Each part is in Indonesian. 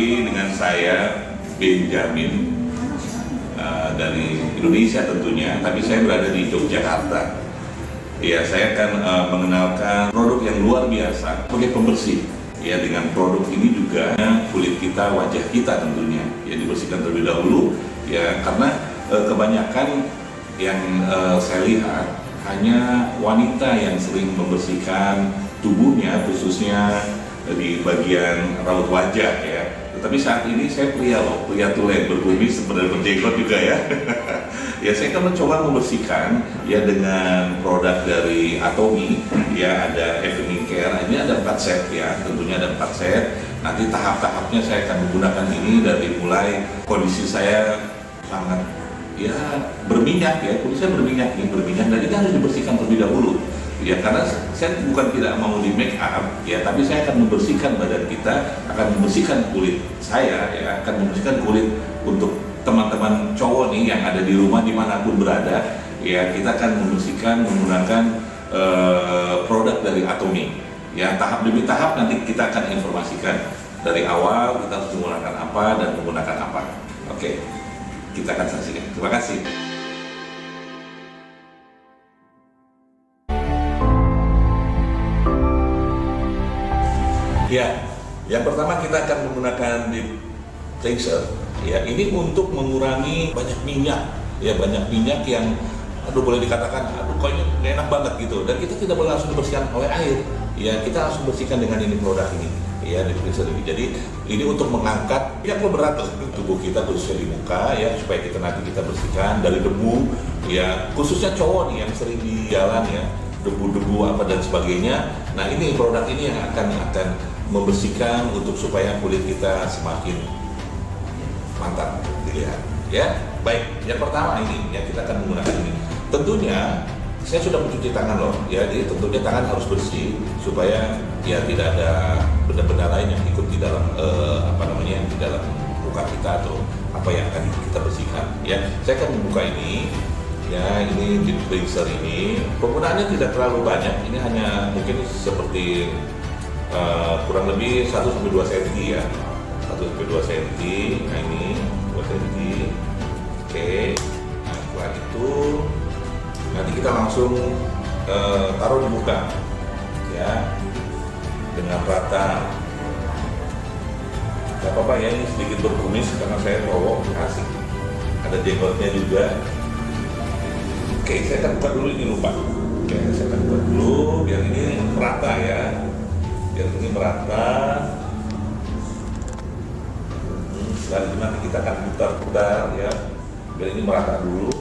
kembali dengan saya Benjamin dari Indonesia tentunya, tapi saya berada di Yogyakarta. Ya, saya akan mengenalkan produk yang luar biasa, kulit pembersih. Ya, dengan produk ini juga kulit kita, wajah kita tentunya, ya dibersihkan terlebih dahulu. Ya, karena kebanyakan yang saya lihat hanya wanita yang sering membersihkan tubuhnya, khususnya di bagian raut wajah ya. Tetapi saat ini saya pria tulen berkumis sebenarnya berjenggot juga ya. Ya, saya akan mencoba membersihkan ya dengan produk dari Atomy ya, ada evening care. Ini ada 4 set ya, tentunya ada 4 set. Nanti tahap-tahapnya saya akan menggunakan ini dari mulai kondisi saya sangat ya berminyak ya, kulit saya berminyak dan ini harus dibersihkan terlebih dahulu. Ya, karena saya bukan tidak mau di make up ya, tapi saya akan membersihkan badan kita, akan membersihkan kulit saya ya, akan membersihkan kulit untuk teman-teman cowok nih yang ada di rumah dimanapun berada ya. Kita akan membersihkan menggunakan produk dari Atomy ya. Tahap demi tahap nanti kita akan informasikan dari awal kita harus menggunakan apa dan menggunakan apa. Oke, kita akan saksikan. Terima kasih. Ya, yang pertama kita akan menggunakan deep cleanser. Ya, ini untuk mengurangi banyak minyak. Ya, banyak minyak yang, boleh dikatakan, kok ini nggak enak banget gitu. Dan kita tidak boleh langsung dibersihkan oleh air. Ya, kita harus bersihkan dengan ini produk ini. Ya, deep cleanser ini. Jadi ini untuk mengangkat minyak berat tubuh kita, khususnya di muka ya, supaya nanti kita bersihkan dari debu. Ya, khususnya cowok nih yang sering di jalan ya, debu-debu apa dan sebagainya. Nah, ini produk ini yang akan membersihkan untuk supaya kulit kita semakin mantap dilihat ya. Baik, yang pertama ini ya, kita akan menggunakan ini. Tentunya saya sudah mencuci tangan loh ya, jadi tentunya tangan harus bersih supaya ya tidak ada benda-benda lain yang ikut di dalam di dalam muka kita atau apa yang akan kita bersihkan ya. Saya akan membuka ini ya, ini deep cleanser ini penggunaannya tidak terlalu banyak, ini hanya mungkin seperti kurang lebih 1-2 cm ya, 1-2 cm. Nah, ini 2 cm. Oke, nah setelah itu nanti kita langsung taruh di muka ya dengan rata. Gak apa-apa ya, ini sedikit berkumis karena saya cowok, asik, ada jenggotnya juga. Oke, saya akan buka dulu, ini lupa. Oke, saya akan buka dulu biar ini merata ya, biar ini merata. Setelah itu nanti kita akan putar-putar ya, biar ini merata dulu.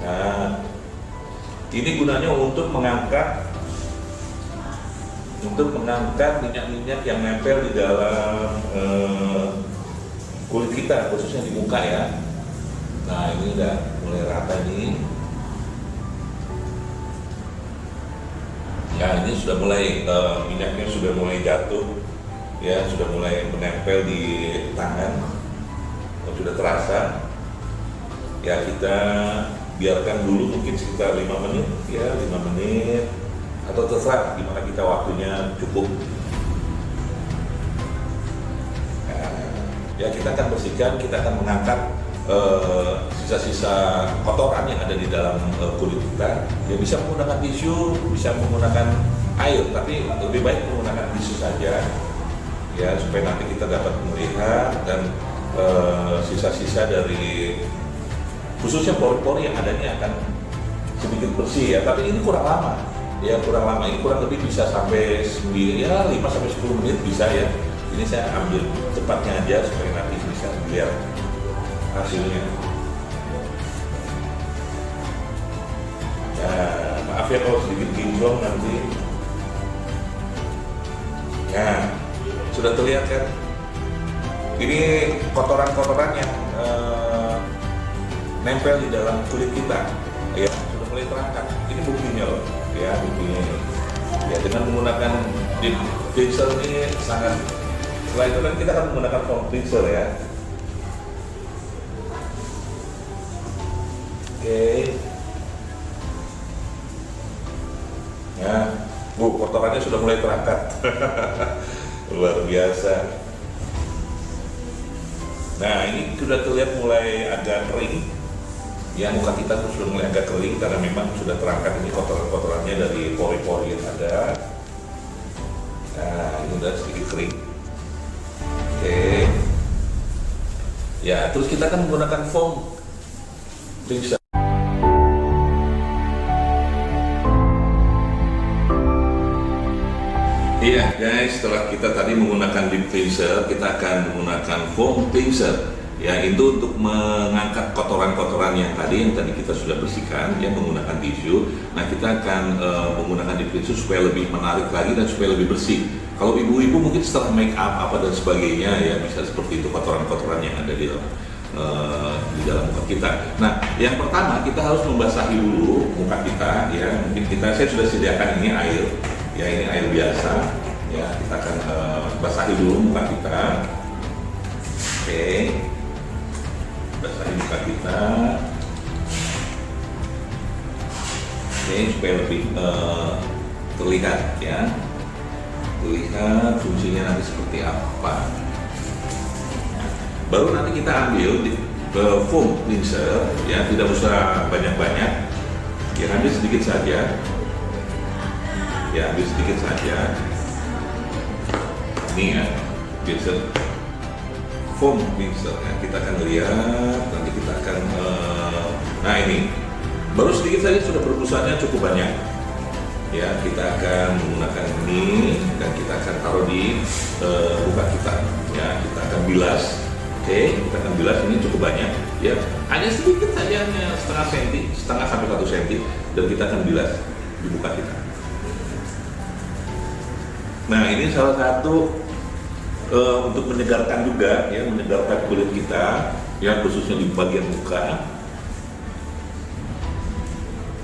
Nah, ini gunanya untuk mengangkat minyak-minyak yang nempel di dalam kulit kita, khususnya di muka ya. Nah, ini udah mulai rata nih. Ya, ini sudah mulai minyaknya sudah mulai jatuh ya, sudah mulai menempel di tangan, sudah terasa. Ya, kita biarkan dulu mungkin sekitar 5 menit ya, 5 menit atau terserah gimana kita waktunya cukup. Ya, kita akan bersihkan, kita akan mengangkat sisa-sisa kotoran yang ada di dalam kulit kita. Ya, bisa menggunakan tisu, bisa menggunakan air, tapi lebih baik menggunakan tisu saja ya, supaya nanti kita dapat melihat dan sisa-sisa dari khususnya pori-pori yang adanya akan sedikit bersih ya. Tapi ini kurang lama ya, ini kurang lebih bisa sampai 5-10 menit bisa ya. Ini saya ambil cepatnya aja supaya nanti bisa dilihat hasilnya. Ya, maaf ya kalau sedikit kinclong nanti. Nah, sudah terlihat kan? Ini kotoran-kotoran yang nempel di dalam kulit kita ya, sudah mulai terangkat. Ini buktinya loh ya, buktinya ini ya, dengan menggunakan deep cleanser ini sangat. Setelah itu kan kita akan menggunakan foam cleanser ya. Oke. Nah, kotorannya sudah mulai terangkat. Luar biasa. Nah, ini sudah terlihat mulai agak kering. Ya, muka kita tuh sudah mulai agak kering karena memang sudah terangkat ini kotoran-kotorannya dari pori-pori yang ada. Nah, ini udah sedikit kering. Oke. Ya, terus kita akan menggunakan foam cleanser. Iya guys, setelah kita tadi menggunakan deep cleanser, kita akan menggunakan foam cleanser. Ya, itu untuk mengangkat kotoran-kotoran yang tadi kita sudah bersihkan, ya, menggunakan tisu. Nah, kita akan menggunakan deep cleanser supaya lebih menarik lagi dan supaya lebih bersih. Kalau ibu-ibu mungkin setelah make up apa dan sebagainya, ya bisa seperti itu kotoran-kotoran yang ada di dalam muka kita. Nah, yang pertama kita harus membasahi dulu muka kita, ya. Mungkin saya sudah sediakan ini air. Ya, ini air biasa. Ya, kita akan basahi dulu muka kita. Oke, basahi muka kita. Oke, supaya lebih terlihat, ya. Terlihat fungsinya nanti seperti apa. Baru nanti kita ambil foam cleanser, ya, tidak usah banyak-banyak. Ya, ambil sedikit saja. Ya, ambil sedikit saja. Ini ya, cleanser foam cleanser. Ya, kita akan lihat, nanti kita akan nah, ini baru sedikit saja sudah berbusanya cukup banyak. Ya, kita akan menggunakan ini dan kita akan taruh di muka kita. Ya, kita akan bilas. Oke, kita akan bilas, ini cukup banyak. Ya, hanya sedikit saja, hanya setengah sampai 1 senti, dan kita akan bilas di muka kita. Nah, ini salah satu untuk menyegarkan juga, ya, menyegarkan kulit kita, ya, khususnya di bagian muka.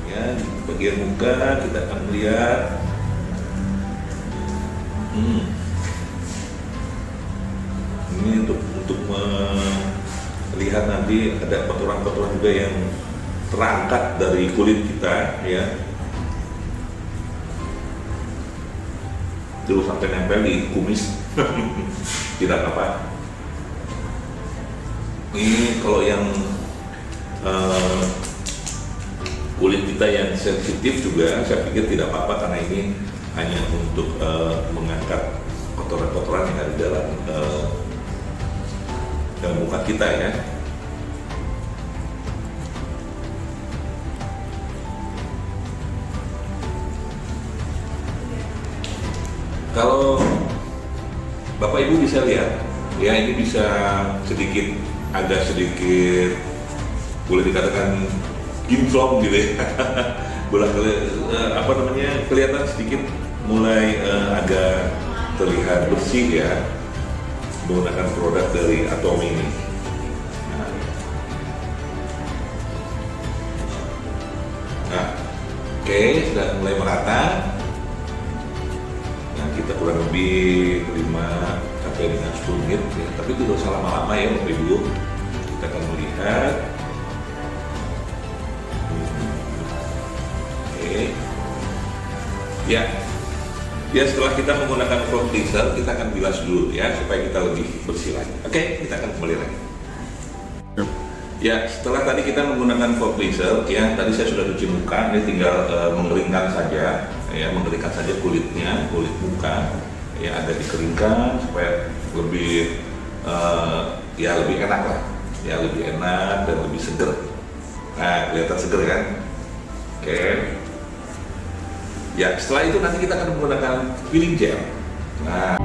Ya, di bagian muka kita akan melihat. Ini untuk melihat nanti ada kotoran-kotoran juga yang terangkat dari kulit kita, ya. Terus sampai nempel di kumis. Tidak apa. Ini kalau yang kulit kita yang sensitif juga, saya pikir tidak apa-apa karena ini hanya untuk mengangkat kotoran-kotoran yang ada di dalam muka kita, ya. Kalau Bapak Ibu bisa lihat, ya, ini bisa agak sedikit boleh dikatakan gimplong gitu, ya. Kelihatan sedikit mulai agak terlihat bersih, ya, menggunakan produk dari Atomy ini. Nah, oke, sudah mulai merata. Kita kurang lebih 5 sampai dengan 10 menit, ya. Tapi itu tidak usah lama-lama, ya, Bapak Ibu. Kita akan melihat. Oke. Ya. Ya, setelah kita menggunakan foam cleanser, kita akan bilas dulu, ya, supaya kita lebih bersih lagi. Oke, kita akan kembali lagi. Ya, setelah tadi kita menggunakan foam cleanser, ya, tadi saya sudah cuci muka, ini tinggal mengeringkan saja. Ya, mengeringkan saja kulit muka, ya, agak dikeringkan supaya lebih ya, lebih enak lah, ya, lebih enak dan lebih seger. Nah, kelihatan seger kan? Oke. Ya, setelah itu nanti kita akan menggunakan peeling gel. Nah,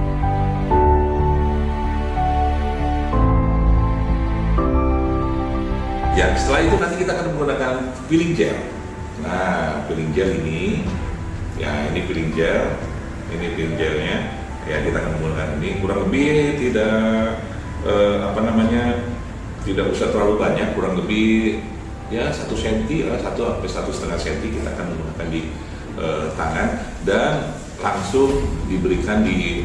ya, setelah itu nanti kita akan menggunakan peeling gel. Nah, peeling gel ini, ya, ini peeling gel, ini peeling gelnya, ya, kita akan menggunakan ini kurang lebih tidak tidak usah terlalu banyak, kurang lebih, ya, 1 senti, 1 sampai 1,5 senti kita akan menggunakan di tangan dan langsung diberikan di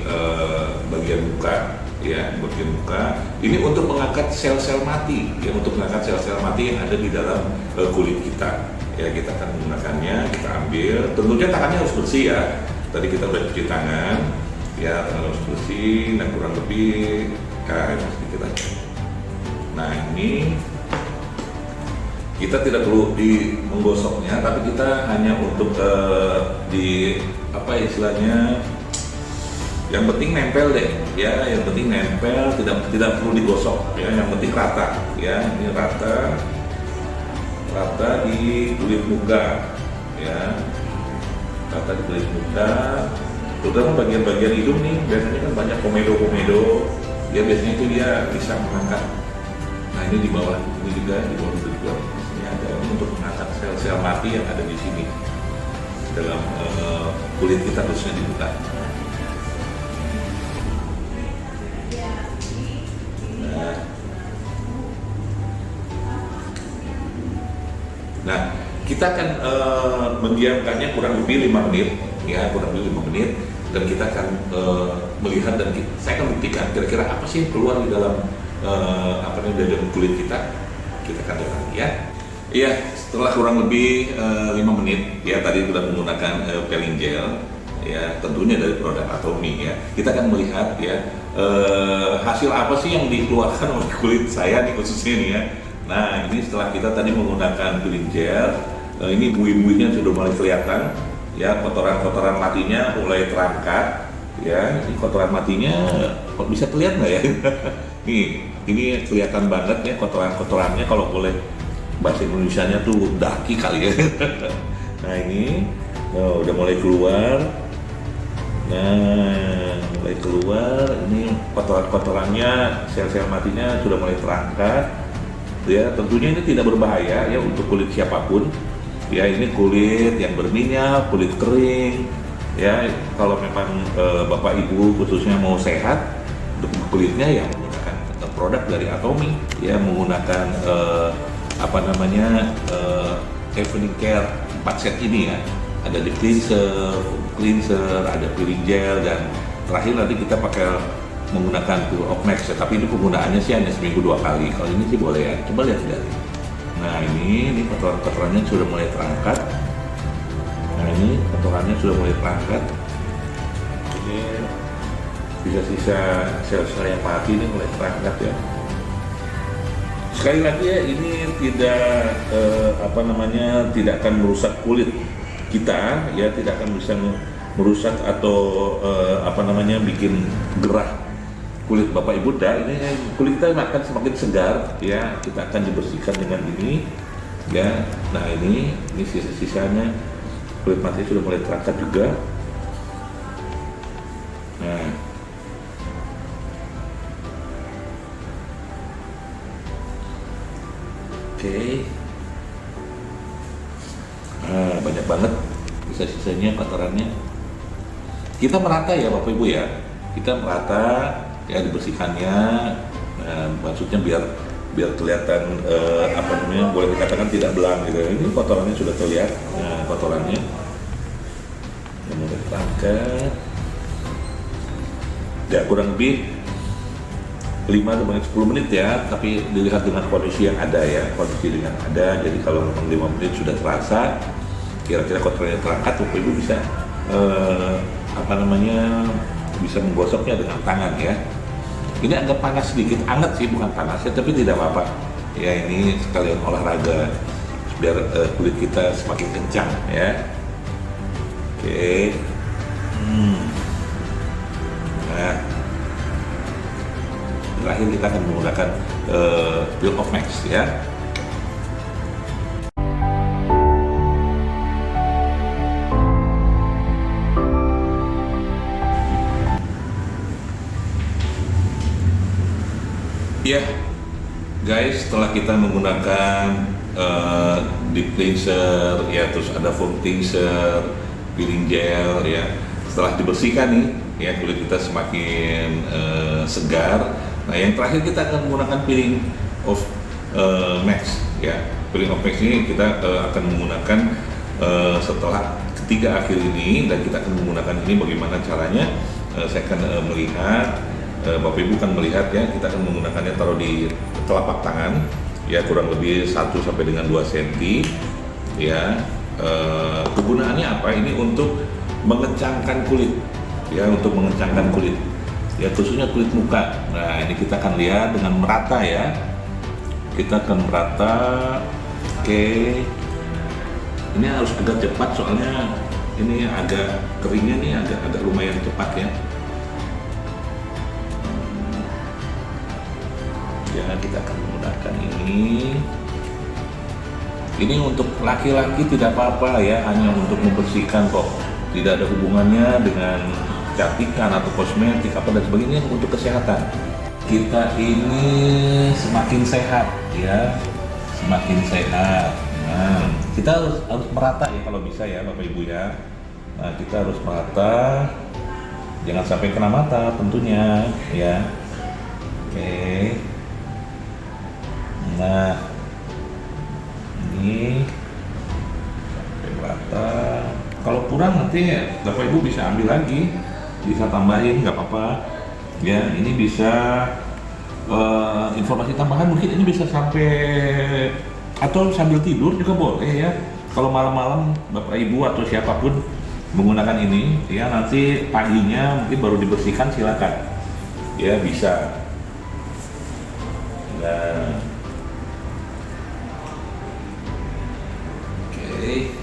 bagian muka, ya, bagian muka. Ini untuk mengangkat sel-sel mati, ya, untuk mengangkat sel-sel mati yang ada di dalam kulit kita. Ya, kita akan menggunakannya, kita ambil. Tentunya tangannya harus bersih ya. Tadi kita udah cuci tangan, ya tangan harus bersih. Dan kurang lebih sedikit aja. Nah, ini kita tidak perlu menggosoknya, tapi kita hanya untuk di apa istilahnya, yang penting nempel deh, ya. Yang penting nempel, tidak perlu digosok, ya. Yang penting rata, ya. Ini rata di kulit muka, ya. Rata di kulit muka, terutama bagian-bagian hidung nih. Biasanya kan banyak komedo, ya biasanya itu dia bisa mengangkat. Nah, ini di bawah, ini juga di bawah juga. Ini ada untuk mengangkat sel-sel mati yang ada di sini dalam kulit kita, khususnya di muka. Nah, kita akan mendiamkannya kurang lebih 5 menit, ya, kurang lebih 5 menit, dan kita akan melihat dan saya akan buktikan kira-kira apa sih yang keluar di dalam di dalam kulit kita. Kita akan lihat, ya. Iya, setelah kurang lebih 5 menit, ya, tadi sudah menggunakan peeling gel, ya, tentunya dari produk Atomy, ya. Kita akan melihat, ya, hasil apa sih yang dikeluarkan oleh kulit saya nih, khususnya nih, ya. Nah, ini setelah kita tadi menggunakan peeling gel, ini buih-buihnya sudah mulai kelihatan, ya, kotoran-kotoran matinya mulai terangkat, ya. Ini kotoran matinya kok bisa terlihat nggak ya? ini kelihatan banget ya kotoran-kotorannya, kalau boleh bahasa Indonesianya tuh daki kali ya. Nah, ini udah mulai keluar. Nah, mulai keluar, ini kotoran-kotorannya, sel-sel matinya sudah mulai terangkat. Ya, tentunya ini tidak berbahaya ya untuk kulit siapapun. Ya, ini kulit yang berminyak, kulit kering. Ya, kalau memang Bapak Ibu khususnya mau sehat untuk kulitnya, ya menggunakan produk dari Atomy. Ya, menggunakan evening care 4 set ini, ya. Ada di cleanser, ada peeling gel, dan terakhir nanti kita pakai menggunakan Pure of Max, ya, tapi ini penggunaannya sih hanya seminggu 2 kali. Kalau ini sih boleh ya, coba lihat dari. Nah, ini kotoran-kotorannya sudah mulai terangkat. Nah, ini kotorannya sudah mulai terangkat. Ini sisa-sisa sel-sel yang mati ini mulai terangkat, ya. Sekali lagi ya, ini tidak akan merusak kulit kita, ya, tidak akan bisa merusak atau bikin gerah kulit Bapak Ibu. Ini kulit kita akan semakin segar, ya. Kita akan dibersihkan dengan ini, ya. Nah, ini sisa-sisanya kulit mati sudah mulai terangkat juga. Nah, oke. Nah, banyak banget sisa-sisanya kotorannya. Kita merata ya Bapak Ibu, ya. Kita merata, ya, dibersihkannya. Maksudnya biar kelihatan boleh dikatakan tidak belang gitu. Ini kotorannya sudah terlihat, kotorannya yang mulai terangkat. Ya, kurang lebih 5-10 menit ya, tapi dilihat dengan kondisi yang ada, ya, jadi kalau memang 5 menit sudah terasa kira-kira kotorannya terangkat, Bapak Ibu bisa bisa menggosoknya dengan tangan, ya. Ini agak panas sedikit, hangat sih, bukan panas ya, tapi tidak apa-apa. Ya, ini sekalian olahraga biar kulit kita semakin kencang, ya. Oke. Nah, terakhir kita akan menggunakan Pure of Max, ya. Ya, guys, setelah kita menggunakan deep cleanser, ya, terus ada foam cleanser, peeling gel, ya, setelah dibersihkan nih, ya, kulit kita semakin segar. Nah, yang terakhir kita akan menggunakan peeling of Max, ya. Peeling of Max ini kita akan menggunakan setelah ketiga akhir ini, dan kita akan menggunakan ini bagaimana caranya. Saya akan melihat, Bapak Ibu kan melihat, ya, kita akan menggunakannya taruh di telapak tangan, ya, kurang lebih 1 sampai dengan 2 cm, ya. Kegunaannya apa? Ini untuk mengencangkan kulit, ya, untuk mengencangkan kulit, ya, khususnya kulit muka. Nah, ini kita akan lihat dengan merata ya. Kita akan merata. Oke, ini harus agak cepat soalnya ini agak keringnya nih agak lumayan cepat ya. Ya, kita akan menggunakan ini. Ini untuk laki-laki tidak apa-apa ya, hanya untuk membersihkan kok. Tidak ada hubungannya dengan kecantikan atau kosmetik apa dan sebagainya, untuk kesehatan. Kita ini semakin sehat ya, semakin sehat. Nah, kita harus merata ya kalau bisa ya Bapak Ibu ya. Nah, kita harus merata, jangan sampai kena mata tentunya ya. Oke. Nah, ini sampai merata. Kalau kurang nanti Bapak Ibu bisa ambil lagi, bisa tambahin, nggak apa-apa. Ya, ini bisa informasi tambahan, mungkin ini bisa sampai atau sambil tidur juga boleh ya. Kalau malam-malam Bapak Ibu atau siapapun menggunakan ini, ya, nanti paginya mungkin baru dibersihkan, silakan. Ya, bisa. Nah. Oke.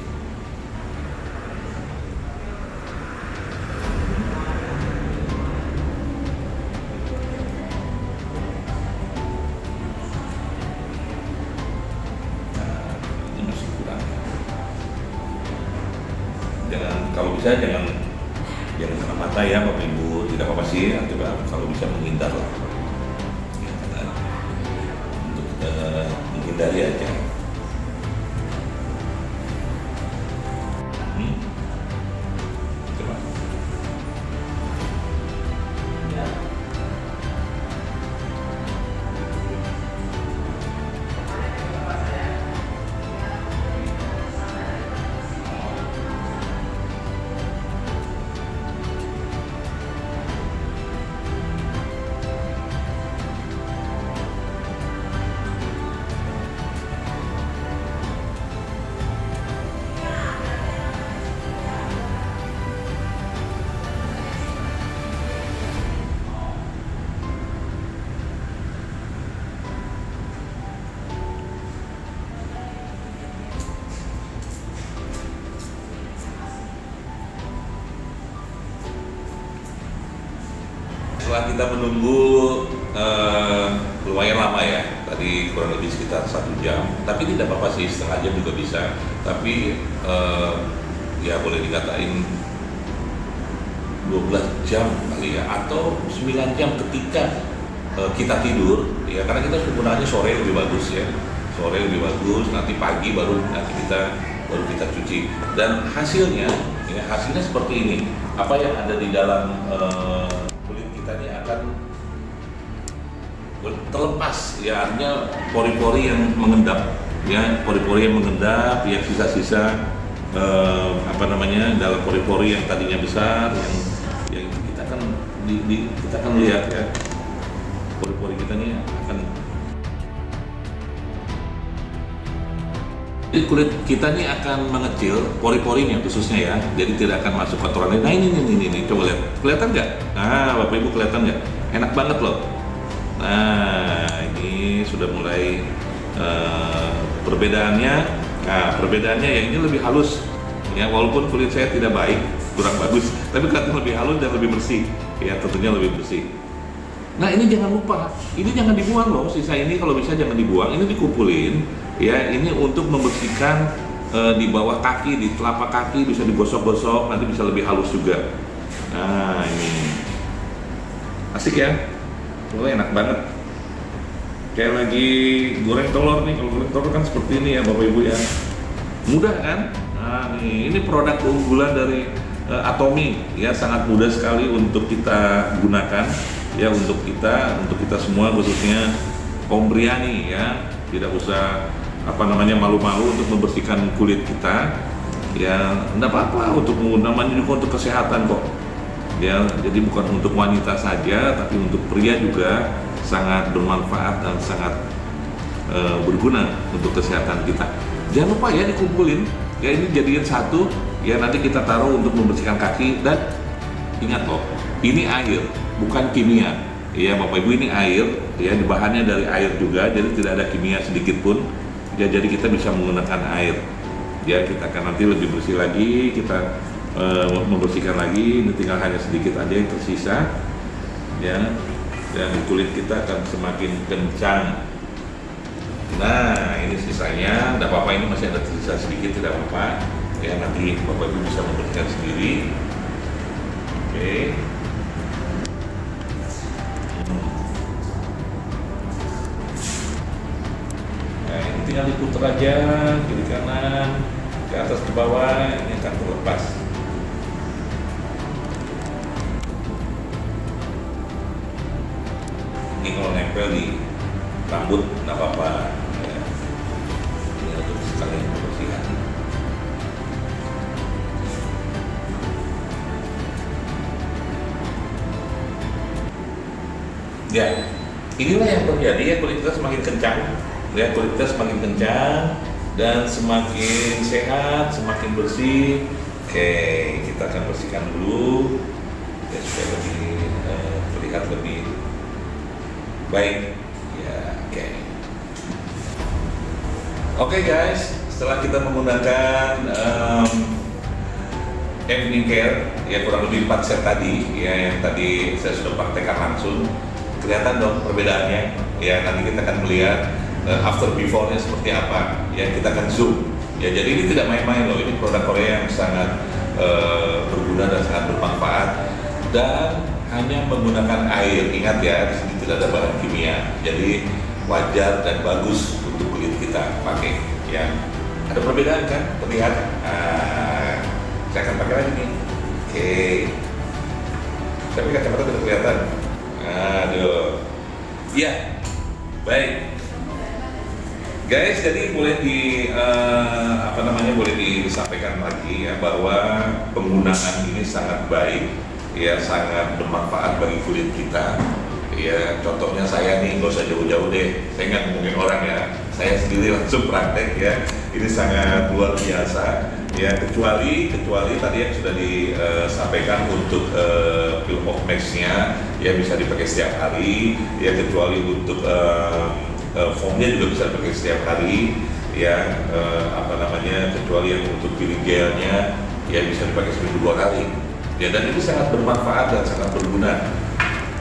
Kalau bisa jangan kena mata ya Bapak Ibu, tidak apa-apa sih, coba kalau bisa menghindar lah ya, untuk menghindari aja. Coba. Ya. Setelah kita menunggu lumayan lama ya, tadi kurang lebih sekitar 1 jam, tapi tidak apa-apa sih, setengah jam juga bisa. Tapi ya boleh dikatain 12 jam kali ya, atau 9 jam ketika kita tidur ya, karena kita penggunaannya sore lebih bagus ya, sore lebih bagus, nanti pagi baru kita cuci. Dan hasilnya seperti ini. Apa yang ada di dalam kulit kita ini akan terlepas ya, artinya pori-pori yang mengendap ya, ya, sisa-sisa dalam pori-pori yang tadinya besar, yang itu kita akan lihat ya, pori-pori kita ini akan, jadi kulit kita ini akan mengecil, pori-porinya khususnya ya, jadi tidak akan masuk kotoran. Nah ini coba lihat, kelihatan nggak? Nah Bapak Ibu, kelihatan nggak? Enak banget loh. Nah ini sudah mulai perbedaannya. Nah perbedaannya yang ini lebih halus ya, walaupun kulit saya tidak baik, kurang bagus, tapi kelihatan lebih halus dan lebih bersih ya, tentunya lebih bersih. Nah ini jangan lupa, ini jangan dibuang loh, sisa ini kalau bisa jangan dibuang, ini dikumpulin ya, ini untuk membersihkan di bawah kaki, di telapak kaki, bisa digosok-gosok, nanti bisa lebih halus juga. Nah ini asik ya, enak banget, kayak lagi goreng telur nih. Kalau goreng telur kan seperti ini ya Bapak Ibu ya, mudah kan? Nah ini produk keunggulan dari Atomy ya, sangat mudah sekali untuk kita gunakan ya, untuk kita semua, khususnya kaum pria nih ya, tidak usah malu-malu untuk membersihkan kulit kita ya, enggak apa-apa, namanya juga untuk kesehatan kok ya. Jadi bukan untuk wanita saja, tapi untuk pria juga sangat bermanfaat dan sangat berguna untuk kesehatan kita. Jangan lupa ya dikumpulin, ya ini jadiin satu, ya nanti kita taruh untuk membersihkan kaki. Dan ingat loh, ini air, bukan kimia. Ya Bapak Ibu, ini air, ya bahannya dari air juga, jadi tidak ada kimia sedikit pun. Ya jadi kita bisa menggunakan air. Ya kita akan nanti lebih bersih lagi, kita membersihkan lagi. Ini tinggal hanya sedikit aja yang tersisa, ya. Dan kulit kita akan semakin kencang. Nah ini sisanya, tidak apa-apa, ini masih ada tersisa sedikit, tidak apa-apa. Ya nanti Bapak Ibu bisa membersihkan sendiri. Oke. Nah ini tinggal diputar aja kiri kanan, ke atas ke bawah, ini akan terlepas. Ini kalau nempel di rambut nggak apa-apa, ya. Ini untuk sekalian pembersihan. Ya, inilah yang terjadi ya, kulit kita semakin kencang, ya kulit kita semakin kencang dan semakin sehat, semakin bersih. Oke, kita akan bersihkan dulu, ya supaya lebih terlihat lebih baik. Ya, oke guys, setelah kita menggunakan evening care, ya kurang lebih 4 set tadi, ya yang tadi saya sudah praktekkan langsung, kelihatan dong perbedaannya. Ya nanti kita akan melihat after before-nya seperti apa. Ya kita akan zoom. Ya jadi ini tidak main-main loh, ini produk Korea yang sangat berguna dan sangat bermanfaat. Dan hanya menggunakan air, ingat ya, di sini tidak ada bahan kimia, jadi wajar dan bagus untuk kulit kita pakai. Ya, ada perbedaan kan? Terlihat. Saya akan pakai lagi nih. Oke. Tapi kacamata tidak kelihatan. Aduh. Iya. Baik. Guys, jadi boleh boleh disampaikan lagi ya bahwa penggunaan ini sangat baik. Ya sangat bermanfaat bagi kulit kita. Ya contohnya saya nih, nggak usah jauh-jauh deh, saya nggak ngomongin orang ya, saya sendiri langsung praktek ya, ini sangat luar biasa ya. Kecuali tadi yang sudah disampaikan untuk peel off mask-nya ya bisa dipakai setiap hari ya, kecuali untuk foamnya juga bisa dipakai setiap hari ya, kecuali yang untuk peeling gelnya ya bisa dipakai seminggu 2 kali. Ya, dan itu sangat bermanfaat dan sangat berguna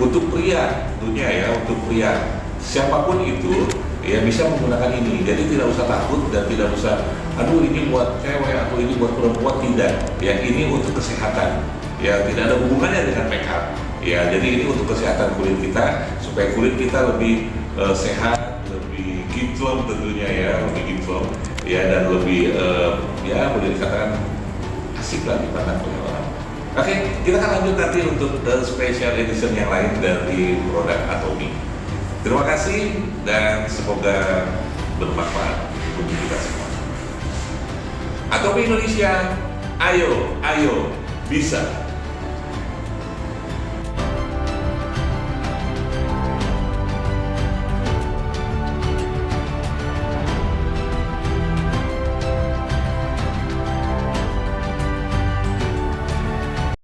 untuk pria tentunya ya, untuk pria siapapun itu ya bisa menggunakan ini. Jadi tidak usah takut dan tidak usah aduh ini buat cewek atau ini buat perempuan, tidak ya, ini untuk kesehatan ya, tidak ada hubungannya dengan make up ya. Jadi ini untuk kesehatan kulit kita supaya kulit kita lebih sehat, lebih kinclong tentunya ya, lebih kinclong ya, dan lebih ya boleh dikatakan asik lah dipandang oleh orang. Oke, kita akan lanjut nanti untuk special edition yang lain dari produk Atomy. Terima kasih dan semoga bermanfaat untuk kita semua. Atomy Indonesia, ayo bisa.